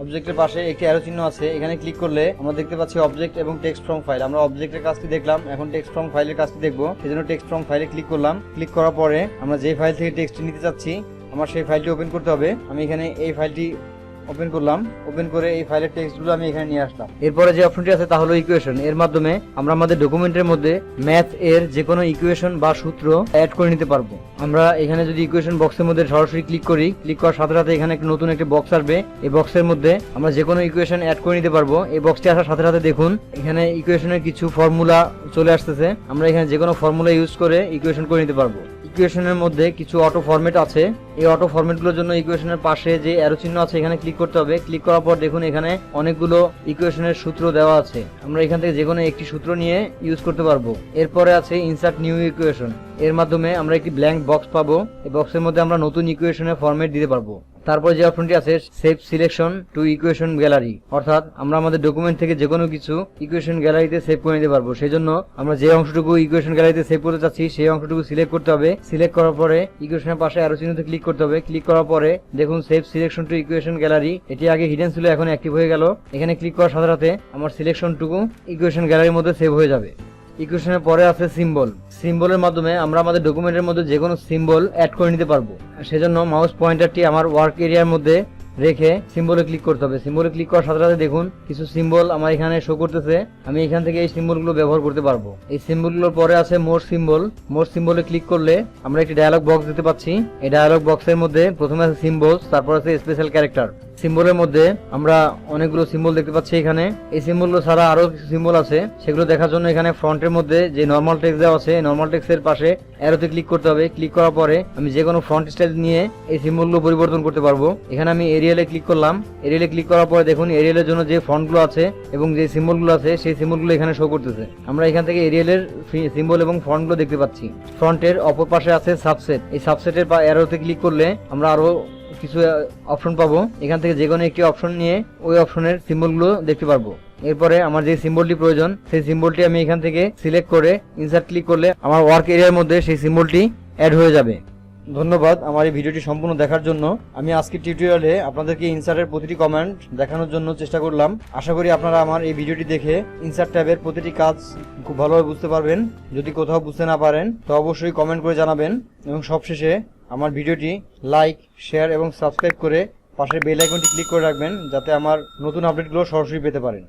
অবজেক্টের পাশে একটি অ্যারো চিহ্ন আছে, এখানে ক্লিক করলে আমরা দেখতে পাচ্ছি অবজেক্ট এবং টেক্সট ফ্রম ফাইল। আমরা অবজেক্টের কাজটি দেখলাম, এখন টেক্সট ফ্রম ফাইলের কাজটি দেখবো। সেজন্য টেক্সট ফ্রম ফাইলে ক্লিক করলাম। ক্লিক করার পরে আমরা যে ফাইল থেকে টেক্সটটি নিতে চাচ্ছি আমার সেই ফাইলটি ওপেন করতে হবে। আমি এখানে এই ফাইলটি ওপেন করলাম। ওপেন করে এই ফাইলের টেক্সটগুলো আমি এখানে নিয়ে আসলাম। এরপরে যে অপশনটি আছে তা হলো ইকুয়েশন। এর মাধ্যমে আমরা আমাদের ডকুমেন্টের মধ্যে ম্যাথ এর যে কোনো ইকুয়েশন বা সূত্র অ্যাড করে নিতে পারবো। আমরা এখানে যদি ইকুয়েশন বক্সের মধ্যে সরাসরি ক্লিক করি, ক্লিক করার সাথে সাথে এখানে একটা নতুন একটা বক্স আসবে। এই বক্সের মধ্যে আমরা যে কোনো ইকুয়েশন অ্যাড করে নিতে পারবো। এই বক্সটি আসার সাথে সাথে দেখুন এখানে ইকুয়েশনের কিছু ফর্মুলা চলে আসতেছে। আমরা এখানে যে কোনো ফর্মুলা ইউজ করে ইকুয়েশন করে নিতে পারবো। ইকুয়েশনের মধ্যে কিছু অটো ফরম্যাট আছে। এই অটো ফরম্যাটগুলোর জন্য ইকুয়েশনের পাশে যে অ্যারো চিহ্ন আছে এখানে ক্লিক করতে হবে। ক্লিক করার পর দেখুন এখানে অনেকগুলো ইকুয়েশনের সূত্র দেওয়া আছে। আমরা এখান থেকে যে কোনো একটি সূত্র নিয়ে ইউজ করতে পারবো। এরপরে আছে ইনসার্ট নিউ ইকুয়েশন। এর মাধ্যমে আমরা একটি ব্ল্যাঙ্ক বক্স পাবো। এই বক্সের মধ্যে আমরা নতুন ইকুয়েশনের ফরম্যাট দিতে পারবো। তারপর যে অপশনটি আছে save selection to equation gallery, অর্থাৎ আমরা আমাদের ডকুমেন্ট থেকে যে কোনো কিছু ইকুয়েশন গ্যালারিতে সেভ করে নিতে পারবো। সেজন্য আমরা যে অংশটুকু ইকুয়েশন গ্যালারিতে সেভ করতে চাচ্ছি সেই অংশটুকু সিলেক্ট করতে হবে। সিলেক্ট করার পরে ইকুয়েশনের পাশে অ্যারো চিহ্নতে ক্লিক করতে হবে। ক্লিক করার পরে দেখুন save selection to equation gallery, এটি আগে হিডেন ছিল এখন অ্যাক্টিভ হয়ে গেল। এখানে ক্লিক করার সাথে সাথে আমার সিলেকশনটুকু ইকুয়েশন গ্যালারির মধ্যে সেভ হয়ে যাবে। ইকুয়েশনের পরে আছে সিম্বল। সিম্বলের মাধ্যমে আমরা আমাদের ডকুমেন্টের মধ্যে যে কোনো সিম্বল অ্যাড করে নিতে পারবো। সেজন্য মাউস পয়েন্টারটি আমার ওয়ার্ক এরিয়ার মধ্যে রেখে সিম্বলে ক্লিক করতে হবে। সিম্বলে ক্লিক করার সাথে সাথে দেখুন কিছু সিম্বল আমার এখানে শো করতেছে। আমি এখান থেকে এই সিম্বলগুলো ব্যবহার করতে পারবো। এই সিম্বলগুলোর পরে আছে মোর সিম্বল। মোর সিম্বলে ক্লিক করলে আমরা একটি ডায়ালগ বক্স দিতে পাচ্ছি। এই ডায়ালগ বক্সের মধ্যে প্রথমে আছে সিম্বলস, তারপর আছে স্পেশাল ক্যারেক্টার। সিম্বলের মধ্যে আমরা অনেকগুলো সিম্বল দেখতে পাচ্ছি এখানে। এই সিম্বলগুলো ছাড়া আরো কিছু সিম্বল আছে, সেগুলো দেখার জন্য এখানে ফ্রন্টের মধ্যে যে নরমাল টেক্সট দেওয়া আছে নরমাল টেক্সটের পাশে অ্যারোতে ক্লিক করতে হবে। ক্লিক করার পরে আমি যে কোনো ফন্ট স্টাইল নিয়ে এই সিম্বলগুলো পরিবর্তন করতে পারবো। এখানে আমি এরিয়ালে ক্লিক করলাম। এরিয়ালে ক্লিক করার পরে দেখুন এরিয়ালের জন্য যে ফন্টগুলো আছে এবং যে সিম্বলগুলো আছে সেই সিম্বলগুলো এখানে শো করতেছে। আমরা এখান থেকে এরিয়ালের সিম্বল এবং ফন্টগুলো দেখতে পাচ্ছি। ফ্রন্টের অপর পাশে আছে সাবসেট। এই সাবসেটের অ্যারোতে ক্লিক করলে আমরা আরো কিছু অপশন পাবো। এখান থেকে যে কোনো একটি অপশন নিয়ে ওই অপশনের সিম্বলগুলো দেখতে পারবো। এরপরে আমার যে সিম্বলটি প্রয়োজন সেই সিম্বলটি আমি এখান থেকে সিলেক্ট করে ইনসার্ট ক্লিক করলে আমার ওয়ার্ক এরিয়ার মধ্যে সেই সিম্বলটি অ্যাড হয়ে যাবে। ধন্যবাদ আমার এই ভিডিওটি সম্পূর্ণ দেখার জন্য। আমি আজকের টিউটোরিয়ালে আপনাদেরকে ইনসার্টের প্রতিটি কমেন্ট দেখানোর জন্য চেষ্টা করলাম। আশা করি আপনারা আমার এই ভিডিওটি দেখে ইনসার্ট ট্যাবের প্রতিটি কাজ খুব ভালোভাবে বুঝতে পারবেন। যদি কোথাও বুঝতে না পারেন তো অবশ্যই কমেন্ট করে জানাবেন এবং সবশেষে আমার ভিডিওটি লাইক, শেয়ার এবং সাবস্ক্রাইব করে পাশের বেল আইকনটি ক্লিক করে রাখবেন যাতে আমার নতুন আপডেটগুলো সরাসরি পেতে পারেন।